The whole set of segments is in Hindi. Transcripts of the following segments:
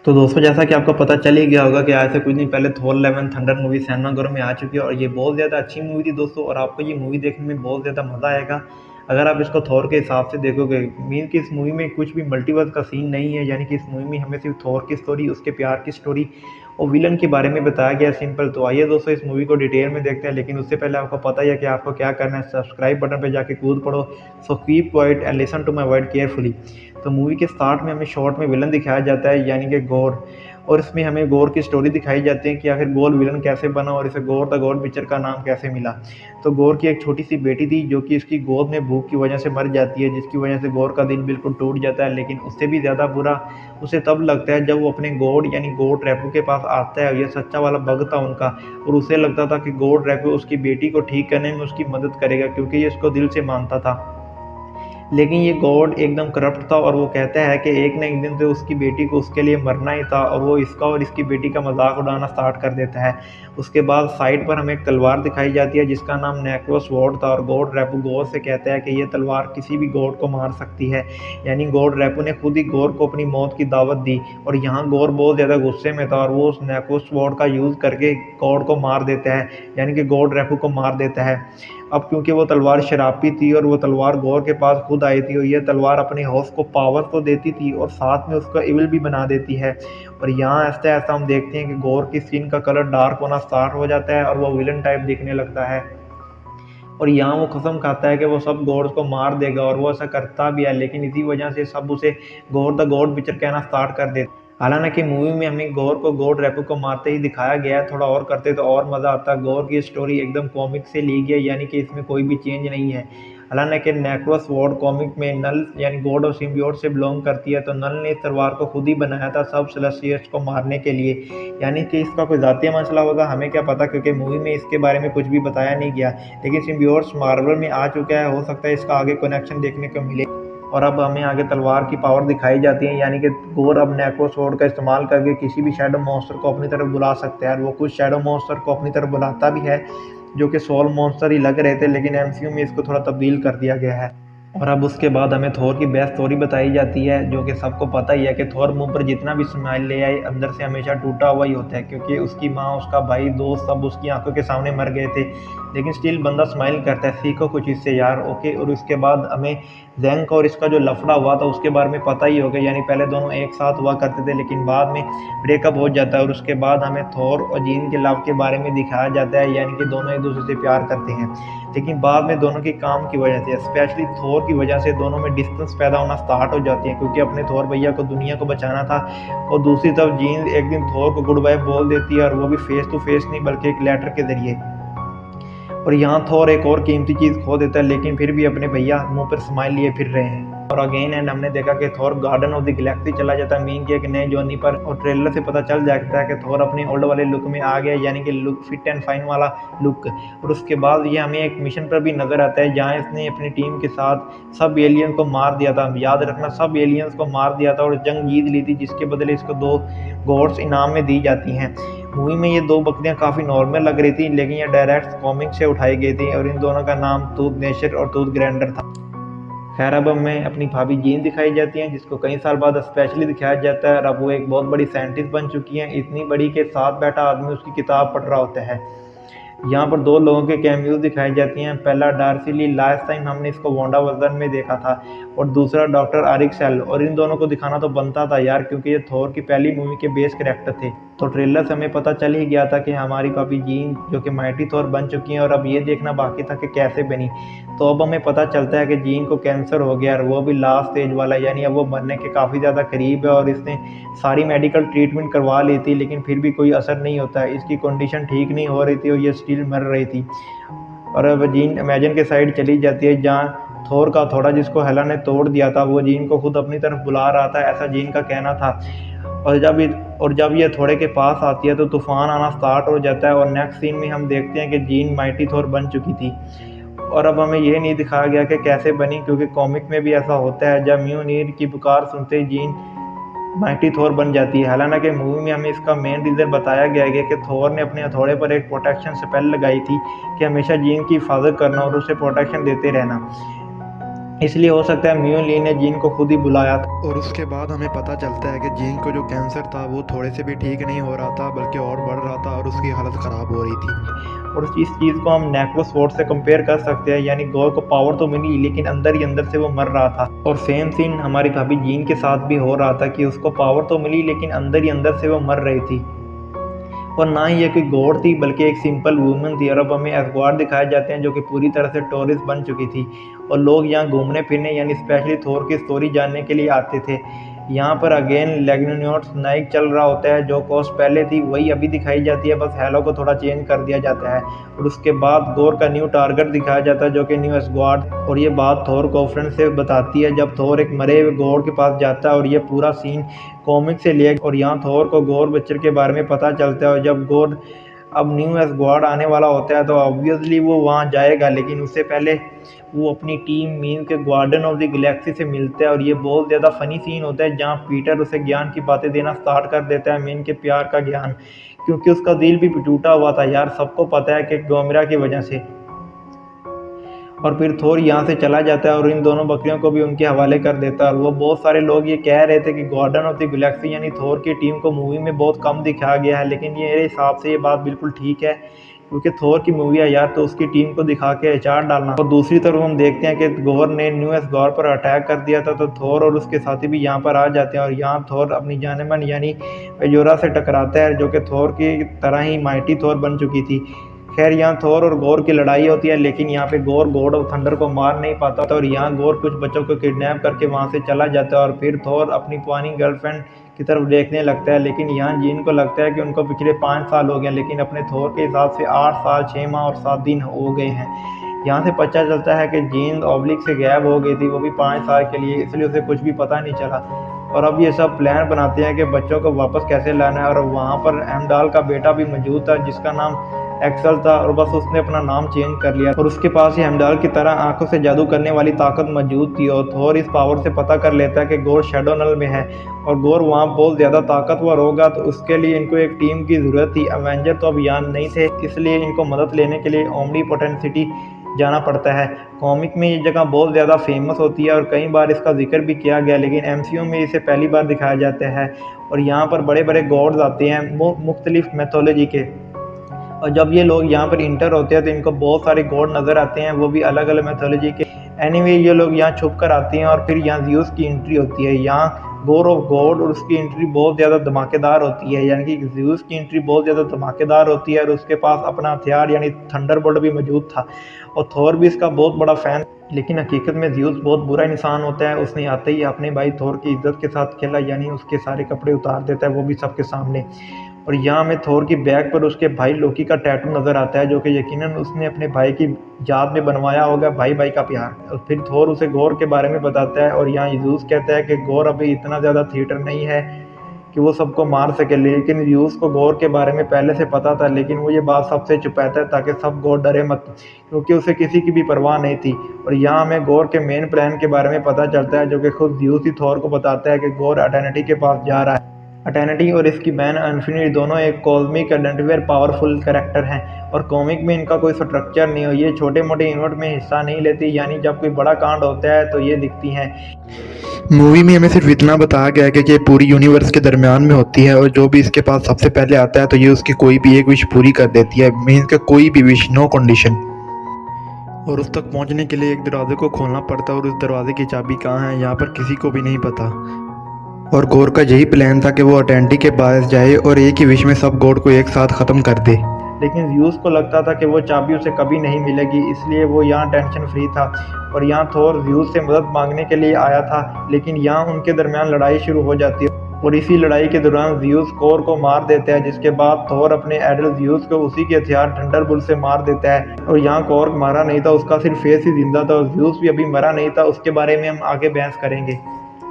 तो दोस्तों, जैसा कि आपको पता चल ही गया होगा कि आज से कुछ दिन पहले थोर 11 थंडर मूवी सिनेमाघरों में आ चुकी है और ये बहुत ज़्यादा अच्छी मूवी थी दोस्तों। और आपको ये मूवी देखने में बहुत ज़्यादा मज़ा आएगा अगर आप इसको थोर के हिसाब से देखोगे। मीन कि इस मूवी में कुछ भी मल्टीवर्स का सीन नहीं है, यानी कि इस मूवी में हमें सिर्फ थोर की स्टोरी, उसके प्यार की स्टोरी और विलन के बारे में बताया गया है, सिंपल। तो आइए दोस्तों, इस मूवी को डिटेल में देखते हैं, लेकिन उससे पहले आपको पता ही है कि आपको क्या करना है। सब्सक्राइब बटन पर जाके कूद पड़ो। So keep quiet and listen to my word carefully. तो मूवी के स्टार्ट में हमें शॉर्ट में विलन दिखाया जाता है, यानी कि गौर। और इसमें हमें गौर की स्टोरी दिखाई जाती है कि आखिर गौर विलन कैसे बना और इसे गौर द गॉड पिक्चर का नाम कैसे मिला। तो गौर की एक छोटी सी बेटी थी जो कि इसकी गोद में भूख की वजह से मर जाती है, जिसकी वजह से गौर का दिल बिल्कुल टूट जाता है। लेकिन उससे भी ज़्यादा बुरा उसे तब लगता है जब वो अपने गॉड यानी गॉड रैपू के पास आता है। ये सच्चा वाला बग था उनका, और उसे लगता था कि गॉड रैपू उसकी बेटी को ठीक करने में उसकी मदद करेगा, क्योंकि ये इसको दिल से मानता था। लेकिन ये गॉड एकदम करप्ट था और वो कहता है कि एक न एक दिन तो उसकी बेटी को उसके लिए मरना ही था, और वो इसका और इसकी बेटी का मजाक उड़ाना स्टार्ट कर देता है। उसके बाद साइड पर हमें एक तलवार दिखाई जाती है जिसका नाम नेक्रोस वॉर्ड था, और गॉड रैपू गॉड से कहता है कि ये तलवार किसी भी गॉड को मार सकती है। यानी गॉड रैपू ने खुद ही गौर को अपनी मौत की दावत दी, और यहाँ गौर बहुत ज़्यादा गुस्से में था और वो उस नेक्रोस वॉर्ड का यूज़ करके गॉड को मार देता है, यानी कि गॉड रैपू को मार देता है। अब क्योंकि वो तलवार शराबी थी और वो तलवार गौर के पास खुद आई थी, और ये तलवार अपने हौस को पावर तो देती थी और साथ में उसका इविल भी बना देती है। और यहाँ ऐसा ऐसा हम देखते हैं कि गौर की स्किन का कलर डार्क होना स्टार्ट हो जाता है और वो विलन टाइप दिखने लगता है। और यहाँ वो कसम खाता है कि वो सब गॉड्स को मार देगा, और वो ऐसा करता भी है। लेकिन इसी वजह से सब उसे गॉड द गॉड पिक्चर कहना स्टार्ट कर देते। हालांकि मूवी में हमें गौर को गॉड रैपू को मारते ही दिखाया गया है, थोड़ा और करते तो और मज़ा आता। गौर की स्टोरी एकदम कॉमिक से ली गई है, यानी कि इसमें कोई भी चेंज नहीं है। हालांकि नेक्रोस वॉर्ड कॉमिक में नल यानी गॉड ऑफ सिम्बियोट से बिलोंग करती है, तो नल ने इस तलवार को खुद ही बनाया था सब सेलेस्टियल्स को मारने के लिए। यानी कि इसका कोई ज़ाती मसला होगा, हमें क्या पता, क्योंकि मूवी में इसके बारे में कुछ भी बताया नहीं गया। लेकिन सिम्बियोट्स मार्वल में आ चुका है, हो सकता है इसका आगे कनेक्शन देखने को मिले। और अब हमें आगे तलवार की पावर दिखाई जाती है, यानी कि गौर अब नेक्रो स्वॉर्ड का इस्तेमाल करके किसी भी शैडो मॉन्स्टर को अपनी तरफ बुला सकते हैं, और वो कुछ शैडो मॉन्स्टर को अपनी तरफ बुलाता भी है जो कि सोल मॉन्स्टर ही लग रहे थे, लेकिन एमसीयू में इसको थोड़ा तब्दील कर दिया गया है। और अब उसके बाद हमें थोर की बेस्ट स्टोरी बताई जाती है, जो कि सबको पता ही है कि थोर मुंह पर जितना भी स्माइल ले आए अंदर से हमेशा टूटा हुआ ही होता है, क्योंकि उसकी माँ, उसका भाई, दोस्त सब उसकी आंखों के सामने मर गए थे। लेकिन स्टिल बंदा स्माइल करता है, सीखो कुछ इससे यार, ओके। और उसके बाद हमें जैंक और इसका जो लफड़ा हुआ था उसके बारे में पता ही होगा, यानी पहले दोनों एक साथ हुआ करते थे लेकिन बाद में ब्रेकअप हो जाता है। और उसके बाद हमें थोर और जीन के लव के बारे में दिखाया जाता है, यानी कि दोनों एक दूसरे से प्यार करते हैं। लेकिन बाद में दोनों के काम की वजह से, स्पेशली थोर की वजह से, दोनों में डिस्टेंस पैदा होना स्टार्ट हो जाती है, क्योंकि अपने थोर भैया को दुनिया को बचाना था। और दूसरी तरफ जीन एक दिन थोर को गुड बाय बोल देती है, और वो भी फेस टू फेस नहीं बल्कि एक लेटर के जरिए। और यहाँ थोर एक और कीमती चीज़ खो देता है, लेकिन फिर भी अपने भैया मुंह पर स्माइल लिए फिर रहे हैं। और अगेन एंड हमने देखा कि थोर गार्डन ऑफ द गैलेक्सी चला जाता है मीन के एक नए जॉनी पर, और ट्रेलर से पता चल जाता है कि थोर अपने ओल्ड वाले लुक में आ गया, यानी कि लुक फिट एंड फाइन वाला लुक। और उसके बाद ये हमें एक मिशन पर भी नजर आता है जहाँ इसने अपनी टीम के साथ सब एलियन को मार दिया था। याद रखना, सब एलियंस को मार दिया था और जंग जीत ली थी, जिसके बदले इसको 2 गॉड्स इनाम में दी जाती हैं। मूवी में ये 2 बकरियां काफ़ी नॉर्मल लग रही थी, लेकिन ये डायरेक्ट कॉमिक से उठाई गई थी, और इन दोनों का नाम टूथ नेचर और टूथ ग्रैंडर था। खैर, अब हमें अपनी भाभी जीन दिखाई जाती हैं, जिसको कई साल बाद स्पेशली दिखाया जाता है, और अब वो एक बहुत बड़ी साइंटिस्ट बन चुकी हैं, इतनी बड़ी कि साथ बैठा आदमी उसकी किताब पढ़ रहा होता है। यहाँ पर 2 लोगों के कैमियोज दिखाई जाती हैं। पहला डार्सी ली, लास्ट टाइम हमने इसको वांडा वर्जन में देखा था, और दूसरा डॉक्टर आरिक सेल। और इन दोनों को दिखाना तो बनता था यार, क्योंकि ये थोर की पहली मूवी के बेस कैरेक्टर थे। तो ट्रेलर से हमें पता चल ही गया था कि हमारी पापी जीन जो कि माइटी थोर बन चुकी हैं, और अब ये देखना बाकी था कि कैसे बनी। तो अब हमें पता चलता है कि जीन को कैंसर हो गया, और वो भी लास्ट स्टेज वाला, यानी अब वो मरने के काफ़ी ज़्यादा करीब है। और इसने सारी मेडिकल ट्रीटमेंट करवा ली थी, लेकिन फिर भी कोई असर नहीं होता है, इसकी कंडीशन ठीक नहीं हो रही थी और ये स्टिल मर रही थी। और अब जीन अमेजन के साइड चली जाती है, जहाँ थोर का थोड़ा जिसको हेला ने तोड़ दिया था, वो जीन को खुद अपनी तरफ बुला रहा था, ऐसा जीन का कहना था। और जब ये थोड़े के पास आती है तो तूफान आना स्टार्ट हो जाता है, और नेक्स्ट सीन में हम देखते हैं कि जीन माइटी थोर बन चुकी थी। और अब हमें ये नहीं दिखाया गया कि कैसे बनी, क्योंकि कॉमिक में भी ऐसा होता है, जब म्यूनीर की पुकार सुनते ही जीन माइटी थोर बन जाती है। हालांकि मूवी में हमें इसका मेन रीज़न बताया गया है कि थोर ने अपने हथौड़े पर एक प्रोटेक्शन स्पेल लगाई थी कि हमेशा जीन की हिफाजत करना और उसे प्रोटेक्शन देते रहना। इसलिए हो सकता है म्यूनली ने जीन को खुद ही बुलाया था। और उसके बाद हमें पता चलता है कि जीन को जो कैंसर था वो थोड़े से भी ठीक नहीं हो रहा था, बल्कि और बढ़ रहा था और उसकी हालत ख़राब हो रही थी। और इस चीज़ को हम नेक्रोसवॉर्ड से कंपेयर कर सकते हैं, यानी गौर को पावर तो मिली लेकिन अंदर ही अंदर से वो मर रहा था। और सेम सीन हमारी भाभी जीन के साथ भी हो रहा था कि उसको पावर तो मिली लेकिन अंदर ही अंदर से वो मर रही थी। और ना ही ये कोई गॉड थी बल्कि एक सिंपल वूमन थी। और अब हमें एस्गार्ड दिखाए जाते हैं जो कि पूरी तरह से टूरिस्ट बन चुकी थी और लोग यहाँ घूमने फिरने यानी स्पेशली थोर की स्टोरी जानने के लिए आते थे। यहाँ पर अगेन लेग्नोट्स नाइक चल रहा होता है, जो कॉस्ट पहले थी वही अभी दिखाई जाती है, बस हेलो को थोड़ा चेंज कर दिया जाता है। और उसके बाद गोर का न्यू टारगेट दिखाया जाता है जो कि न्यू एस्गार्ड। और ये बात थोर कॉन्फ्रेंस से बताती है जब थोर एक मरे हुए गॉड के पास जाता है। और ये पूरा सीन कॉमिक से लिया और यहाँ थोर को गोर बच्चर के बारे में पता चलता है। और जब गोर अब न्यू एस्गार्ड आने वाला होता है तो ऑब्वियसली वो वहाँ जाएगा, लेकिन उससे पहले वो अपनी टीम मीन के गार्डन ऑफ द गैलेक्सी से मिलता है। और ये बहुत ज़्यादा फनी सीन होता है जहाँ पीटर उसे ज्ञान की बातें देना स्टार्ट कर देता है, मीन के प्यार का ज्ञान, क्योंकि उसका दिल भी टूटा हुआ था यार, सबको पता है कि गोमेरा की वजह से। और फिर थोर यहाँ से चला जाता है और इन दोनों बकरियों को भी उनके हवाले कर देता है। और वो बहुत सारे लोग ये कह रहे थे कि गार्डन ऑफ द गैलेक्सी यानी थोर की टीम को मूवी में बहुत कम दिखाया गया है, लेकिन ये मेरे हिसाब से ये बात बिल्कुल ठीक है, क्योंकि थोर की मूवी है यार तो उसकी टीम को दिखा के अचार डालना। और दूसरी तरफ हम देखते हैं कि गोर ने न्यू एस्गार्ड पर अटैक कर दिया था, तो थोर और उसके साथी भी यहाँ पर आ जाते हैं। और यहाँ थोर अपनी जानेमन यानी पेजोरा से टकराता है जो कि थोर की तरह ही माइटी थोर बन चुकी थी। खैर यहाँ थोर और गोर की लड़ाई होती है, लेकिन यहाँ पे गोर गॉड ऑफ थंडर को मार नहीं पाता था। और यहाँ गोर कुछ बच्चों को किडनैप करके वहाँ से चला जाता है और फिर थोर अपनी पुरानी गर्लफ्रेंड की तरफ देखने लगता है। लेकिन यहाँ जीन को लगता है कि उनको पिछले 5 साल हो गए, लेकिन अपने थोर के हिसाब से 8 साल 6 माह और 7 दिन हो गए हैं। यहाँ से पता चलता है कि जीन ऑब्लिक से गायब हो गई थी, वो भी 5 साल के लिए, इसलिए उसे कुछ भी पता नहीं चला। और अब ये सब प्लान बनाते हैं कि बच्चों को वापस कैसे लाना है। और वहाँ पर एमडाल का बेटा भी मौजूद था जिसका नाम एक्सल था, और बस उसने अपना नाम चेंज कर लिया और उसके पास ही हेमडाल की तरह आंखों से जादू करने वाली ताकत मौजूद थी। और थोर इस पावर से पता कर लेता है कि गोर शैडोनल में है और गोर वहाँ बहुत ज़्यादा ताकतवर होगा, तो उसके लिए इनको एक टीम की ज़रूरत थी। एवेंजर तो अब यहाँ नहीं थे, इसलिए इनको मदद लेने के लिए ओमनीपोटेंट सिटी जाना पड़ता है। कॉमिक में ये जगह बहुत ज़्यादा फेमस होती है और कई बार इसका जिक्र भी किया गया, लेकिन एमसीयू में इसे पहली बार दिखाया जाता है। और यहाँ पर बड़े बड़े गॉड्स आते हैं मुख्तलिफ मैथोलॉजी के, और जब ये लोग यहाँ पर इंटर होते हैं तो इनको बहुत सारे गॉड नज़र आते हैं, वो भी अलग अलग मैथोलॉजी के। एनीवे ये लोग यहाँ छुप कर आते हैं और फिर यहाँ ज़्यूस की एंट्री होती है। यहाँ गोर ऑफ गॉड और उसकी एंट्री बहुत ज़्यादा धमाकेदार होती है, यानी कि ज़्यूस की एंट्री बहुत ज़्यादा धमाकेदार होती है और उसके पास अपना हथियार यानी थंडरबोल्ट भी मौजूद था। और थोर भी इसका बहुत बड़ा फ़ैन, लेकिन हकीकत में ज़्यूस बहुत बुरा इंसान होता है। उसने आते ही अपने भाई थोर की इज्जत के साथ खेला, यानी उसके सारे कपड़े उतार देता है, वो भी सबके सामने। और यहाँ हमें थोर की बैग पर उसके भाई लोकी का टैटू नज़र आता है, जो कि यकीनन उसने अपने भाई की याद में बनवाया होगा, भाई भाई का प्यार। और फिर थोर उसे गोर के बारे में बताता है और यहाँ यूज़ कहता है कि गोर अभी इतना ज़्यादा थिएटर नहीं है कि वो सबको मार सके, लेकिन यूज़ को गोर के बारे में पहले से पता था, लेकिन वो ये बात सबसे छुपाता है ताकि सब गोर डरे मत, क्योंकि उसे किसी की भी परवाह नहीं थी। और यहाँ हमें गोर के मेन प्लान के बारे में पता चलता है, जो कि खुद यूज़ ही थोर को बताता है कि गोर एटर्निटी के पास जा रहा है। एटर्निटी और इसकी बहन इन्फिनिटी दोनों एक कॉस्मिक आइडेंटिफायर पावरफुल कैरेक्टर हैं, और कॉमिक में इनका कोई स्ट्रक्चर नहीं हो, ये छोटे मोटे इवेंट में हिस्सा नहीं लेती, यानी जब कोई बड़ा कांड होता है तो ये दिखती हैं। मूवी में हमें सिर्फ इतना बताया गया है कि ये पूरी यूनिवर्स के दरमियान में होती है और जो भी इसके पास सबसे पहले आता है तो ये उसकी कोई भी एक विश पूरी कर देती है, मीन्स का कोई भी विश, नो कंडीशन। और उस तक पहुंचने के लिए एक दरवाजे को खोलना पड़ता है और उस दरवाजे की चाबी कहाँ है यहाँ पर किसी को भी नहीं पता। और गोर का यही प्लान था कि वो एटर्निटी के पास जाए और एक ही विश में सब गॉड को एक साथ ख़त्म कर दे, लेकिन यूज़ को लगता था कि वो चाबी उसे कभी नहीं मिलेगी, इसलिए वो यहाँ टेंशन फ्री था। और यहाँ थोर यूज़ से मदद मांगने के लिए आया था, लेकिन यहाँ उनके दरमियान लड़ाई शुरू हो जाती है और इसी लड़ाई के दौरान ज़्यूस कोर को मार देता है, जिसके बाद थोर अपने एडल ज़्यूस को उसी के हथियार थंडरबोल्ट से मार देता है। और यहाँ कोर मरा नहीं था, उसका सिर्फ फेस ही जिंदा था, और ज़्यूस भी अभी मरा नहीं था, उसके बारे में हम आगे बहस करेंगे।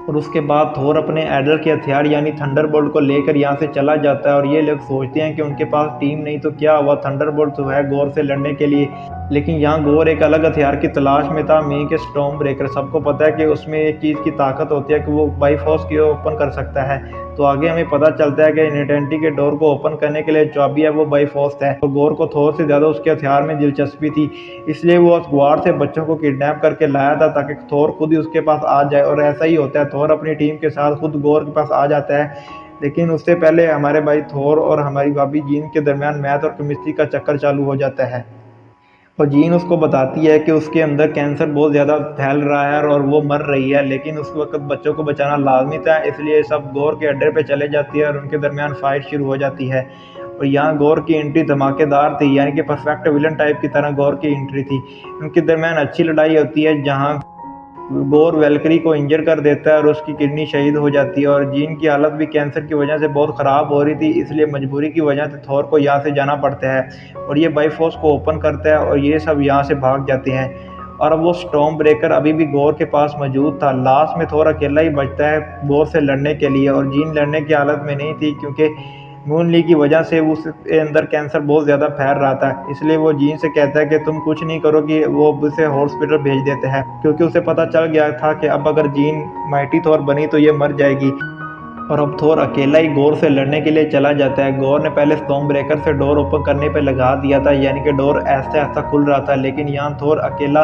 और उसके बाद थोर अपने एडल के हथियार यानी थंडरबोल्ट को लेकर यहाँ से चला जाता है, और ये लोग सोचते हैं कि उनके पास टीम नहीं तो क्या हुआ, थंडरबोल्ट तो है गोर से लड़ने के लिए। लेकिन यहाँ गोर एक अलग हथियार की तलाश में था, मी के स्टॉर्म ब्रेकर। सबको पता है कि उसमें एक चीज़ की ताकत होती है कि वो बाई फोर्स की ओपन कर सकता है, तो आगे हमें पता चलता है कि इटर्निटी के डोर को ओपन करने के लिए चाबी है वो बाइफॉस्ट है। तो गोर को थोर से ज़्यादा उसके हथियार में दिलचस्पी थी, इसलिए वो अस्गवार्ड से बच्चों को किडनैप करके लाया था ताकि थोर खुद ही उसके पास आ जाए। और ऐसा ही होता है, थोर अपनी टीम के साथ खुद गोर के पास आ जाता है, लेकिन उससे पहले हमारे भाई थोर और हमारी भाभी जीन के दरमियान मैथ और केमिस्ट्री का चक्कर चालू हो जाता है। और जीन उसको बताती है कि उसके अंदर कैंसर बहुत ज़्यादा फैल रहा है और वो मर रही है, लेकिन उस वक्त बच्चों को बचाना लाजमी था, इसलिए सब गोर के अड्डे पे चले जाती है और उनके दरमियान फ़ाइट शुरू हो जाती है। और यहाँ गोर की एंट्री धमाकेदार थी, यानी कि परफेक्ट विलन टाइप की तरह गोर की एंट्री थी। उनके दरमियान अच्छी लड़ाई होती है जहाँ गोर वेलकरी को इंजर कर देता है और उसकी किडनी शहीद हो जाती है। और जीन की हालत भी कैंसर की वजह से बहुत ख़राब हो रही थी, इसलिए मजबूरी की वजह से थोर को यहाँ से जाना पड़ता है और ये बाइफॉस को ओपन करता है और ये सब यहाँ से भाग जाते हैं। और अब वो स्टॉर्म ब्रेकर अभी भी गोर के पास मौजूद था। लास्ट में थोर अकेला ही बचता है गोर से लड़ने के लिए, और जीन लड़ने की हालत में नहीं थी क्योंकि मून ली की वजह से उसके अंदर कैंसर बहुत ज़्यादा फैल रहा था। इसलिए वो जीन से कहता है कि तुम कुछ नहीं करो, कि वो उसे हॉस्पिटल भेज देते हैं, क्योंकि उसे पता चल गया था कि अब अगर जीन माइटी थोर बनी तो ये मर जाएगी। और अब थोर अकेला ही गोर से लड़ने के लिए चला जाता है। गोर ने पहले स्टॉर्म ब्रेकर से डोर ओपन करने पे लगा दिया था, यानी कि डोर ऐसा ऐसा खुल रहा था, लेकिन यहाँ थोर अकेला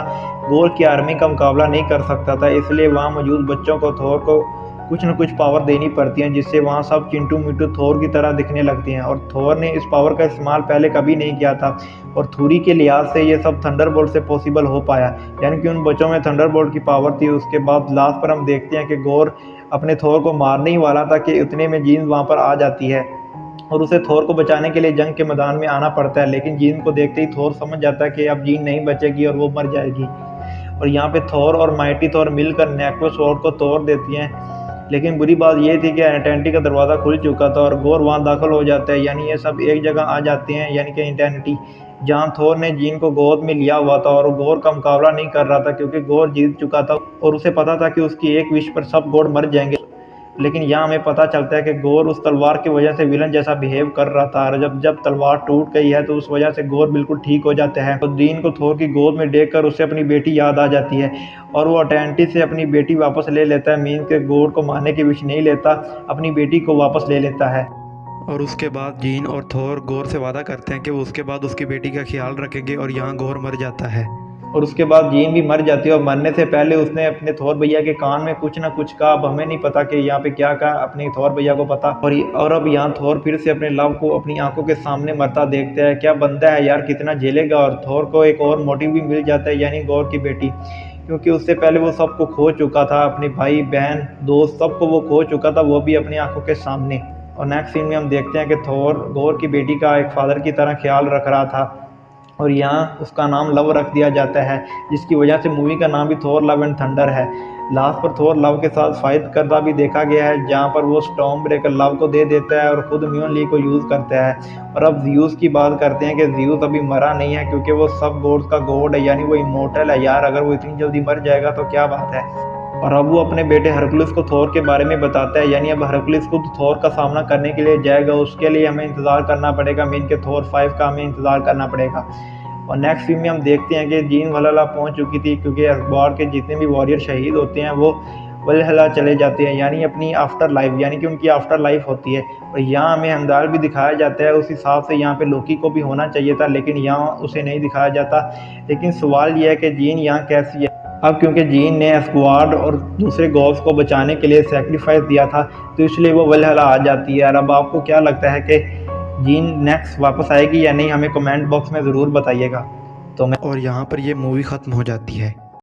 गोर की आर्मी का मुकाबला नहीं कर सकता था, इसलिए वहाँ मौजूद बच्चों को थोर को कुछ न कुछ पावर देनी पड़ती हैं, जिससे वहाँ सब चिंटू मिंटू थोर की तरह दिखने लगती हैं। और थोर ने इस पावर का इस्तेमाल पहले कभी नहीं किया था, और थूरी के लिहाज से ये सब थंडरबोल्ट से पॉसिबल हो पाया, यानी कि उन बच्चों में थंडरबोल्ट की पावर थी। उसके बाद लास्ट पर हम देखते हैं कि गोर अपने थोर को मारने ही वाला था कि उतने में जीन वहाँ पर आ जाती है और उसे थोर को बचाने के लिए जंग के मैदान में आना पड़ता है। लेकिन जीन को देखते ही थोर समझ जाता है कि अब जीन नहीं बचेगी और वो मर जाएगी। और यहाँ पे थोर और माइटी थोर मिलकर नेक्रो स्वॉर्ड को तोड़ देती हैं, लेकिन बुरी बात यह थी कि इटर्निटी का दरवाज़ा खुल चुका था और गोर वहाँ दाखिल हो जाता है, यानी ये सब एक जगह आ जाते हैं, यानी कि इटर्निटी, जहाँ थोर ने जीन को गोद में लिया हुआ था और गोर का मुकाबला नहीं कर रहा था क्योंकि गोर जीत चुका था और उसे पता था कि उसकी एक विश पर सब गोर मर जाएंगे। लेकिन यहाँ हमें पता चलता है कि गोर उस तलवार की वजह से विलन जैसा बिहेव कर रहा था, और जब तलवार टूट गई है तो उस वजह से गोर बिल्कुल ठीक हो जाता है। तो जीन को थोर की गोद में देख कर उसे अपनी बेटी याद आ जाती है और वो इटर्निटी से अपनी बेटी वापस ले लेता है। मीन के गोर को मारने की विश नहीं लेता, अपनी बेटी को वापस ले लेता है। और उसके बाद जीन और थोर गोर से वादा करते हैं कि वो उसके बाद उसकी बेटी का ख्याल रखेंगे, और यहाँ गोर मर जाता है। और उसके बाद जीन भी मर जाती है और मरने से पहले उसने अपने थोर भैया के कान में कुछ ना कुछ कहा। अब हमें नहीं पता कि यहाँ पे क्या कहा, अपने थोर भैया को पता। और अब यहाँ थोर फिर से अपने लव को अपनी आंखों के सामने मरता देखता है। क्या बंदा है यार, कितना झेलेगा। और थोर को एक और मोटिव भी मिल जाता है, यानी गोर की बेटी, क्योंकि उससे पहले वो सबको खो चुका था, अपने भाई बहन दोस्त सबको वो खो चुका था, वो भी अपनी आंखों के सामने। और नेक्स्ट सीन में हम देखते हैं कि थोर गोर की बेटी का एक फादर की तरह ख्याल रख रहा था और यहाँ उसका नाम लव रख दिया जाता है, जिसकी वजह से मूवी का नाम भी थोर लव एंड थंडर है। लास्ट पर थोर लव के साथ फाइट करता भी देखा गया है, जहाँ पर वो स्टॉर्म ब्रेकर लव को दे देता है और खुद म्यून ली को यूज़ करता है। और अब ज़्यूस की बात करते हैं कि ज़्यूस अभी मरा नहीं है, क्योंकि वो सब गॉड्स का गॉड है, यानी वो इमोर्टल है यार। अगर वो इतनी जल्दी मर जाएगा तो क्या बात है। और अब वो अपने बेटे हरकुलिस को थोर के बारे में बताता है, यानी अब हरकुलिस खुद थोर का सामना करने के लिए जाएगा। उसके लिए हमें इंतज़ार करना पड़ेगा, मीन के थोर 5 का हमें इंतज़ार करना पड़ेगा। और नेक्स्ट फिल्म में हम देखते हैं कि जीन वलहल्ला पहुंच चुकी थी, क्योंकि अस्गवार्ड के जितने भी वॉरियर शहीद होते हैं वो वलहल्ला चले जाते हैं, यानी अपनी आफ्टर लाइफ, यानी कि उनकी आफ्टर लाइफ होती है। और यहाँ हमें हेमदाल भी दिखाया जाता है, उस हिसाब से यहाँ पे लोकी को भी होना चाहिए था, लेकिन यहाँ उसे नहीं दिखाया जाता। लेकिन सवाल यह है कि जीन यहाँ कैसी है। अब क्योंकि जीन ने अस्गवार्ड और दूसरे गॉड्स को बचाने के लिए सेक्रीफाइस दिया था, तो इसलिए वो वलहल्ला आ जाती है। और अब आपको क्या लगता है कि जीन नेक्स्ट वापस आएगी या नहीं, हमें कमेंट बॉक्स में ज़रूर बताइएगा। और यहाँ पर ये मूवी ख़त्म हो जाती है।